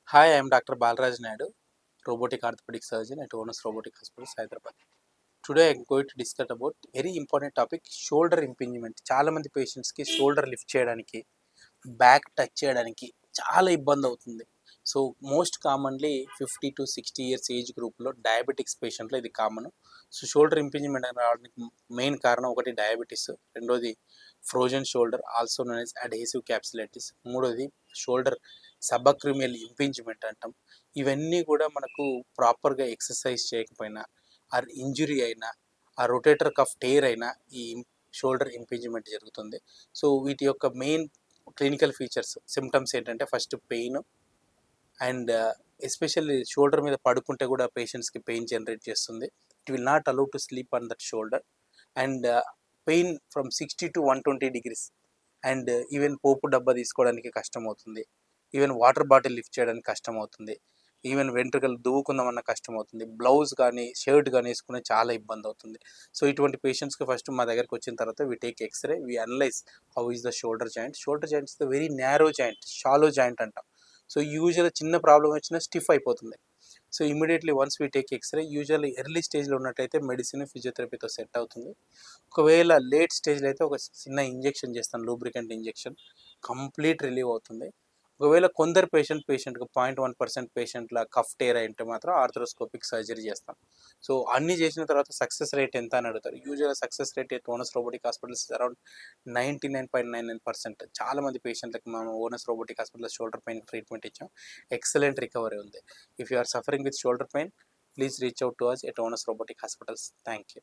Hi, I am Dr. Balraj Naidu, robotic orthopedic surgeon at Onus Robotic Hospitals, Hyderabad. Today I am going to discuss about very important topic, shoulder impingement. చాలా మంది పేషెంట్స్కి shoulder lift చేయడానికి, back touch చేయడానికి చాలా ఇబ్బంది అవుతుంది. So most commonly 50 to 60 years age గ్రూప్లో diabetics పేషెంట్లో ఇది కామన్. సో షోల్డర్ ఇంపింజ్మెంట్ రావడానికి మెయిన్ కారణం ఒకటి డయాబెటీస్, రెండోది frozen shoulder also known as adhesive capsulitis, మూడోది షోల్డర్ సబక్రిమియల్ ఇంపింజ్మెంట్ అంటాం. ఇవన్నీ కూడా మనకు ప్రాపర్గా ఎక్సర్సైజ్ చేయకపోయినా, ఆ ఇంజురీ అయినా, ఆ రొటేటర్ కఫ్ టేర్ అయినా ఈ షోల్డర్ ఇంపింజ్మెంట్ జరుగుతుంది. సో వీటి యొక్క మెయిన్ క్లినికల్ ఫీచర్స్ సిమ్టమ్స్ ఏంటంటే first pain and especially shoulder మీద పడుకుంటే కూడా పేషెంట్స్కి పెయిన్ జనరేట్ చేస్తుంది. It will not allow to sleep on that shoulder and pain from 60 to 120 degrees and even పోపు డబ్బా తీసుకోవడానికి కష్టం అవుతుంది, ఈవెన్ వాటర్ బాటిల్ లిఫ్ట్ చేయడానికి కష్టం అవుతుంది, ఈవెన్ వెంట్రుకలు దువ్వుకుందామన్న కష్టం అవుతుంది, బ్లౌజ్ కానీ షర్ట్ కానీ వేసుకునే చాలా ఇబ్బంది అవుతుంది. సో ఇటువంటి పేషెంట్స్కి ఫస్ట్ మా దగ్గరకు వచ్చిన తర్వాత we take X-ray, we analyse how is the shoulder joint. Shoulder joint is the very narrow joint, shallow joint అంటాం. సో యూజువల్ చిన్న ప్రాబ్లం వచ్చినా స్టిఫ్ అయిపోతుంది. So immediately once we take X-ray, usually early స్టేజ్లో ఉన్నట్టయితే medicine ఫిజియోథెరపీతో set అవుతుంది. ఒకవేళ late స్టేజ్లో అయితే ఒక చిన్న ఇంజెక్షన్ చేస్తాను, లూబ్రికెంట్ ఇంజెక్షన్, కంప్లీట్ రిలీవ్ అవుతుంది. ఒకవేళ కొందరు పేషెంట్కి 0.1% పేషెంట్ల కఫ్ టేర్ అయితే మాత్రం ఆర్థ్రోస్కోపిక్ సర్జరీ చేస్తాం. సో అన్నీ చేసిన తర్వాత సక్సెస్ రేట్ ఎంత అని అడుగుతారు. యూజువల్గా success rate at Onus robotic hospitals around 99.99%. చాలామంది పేషెంట్లకి మనం Onus robotic hospital shoulder pain treatment ఇచ్చాం, ఎక్సలెంట్ రికవరీ ఉంది. If you are suffering with shoulder pain, please reach out to us at Onus robotic hospitals. Thank you.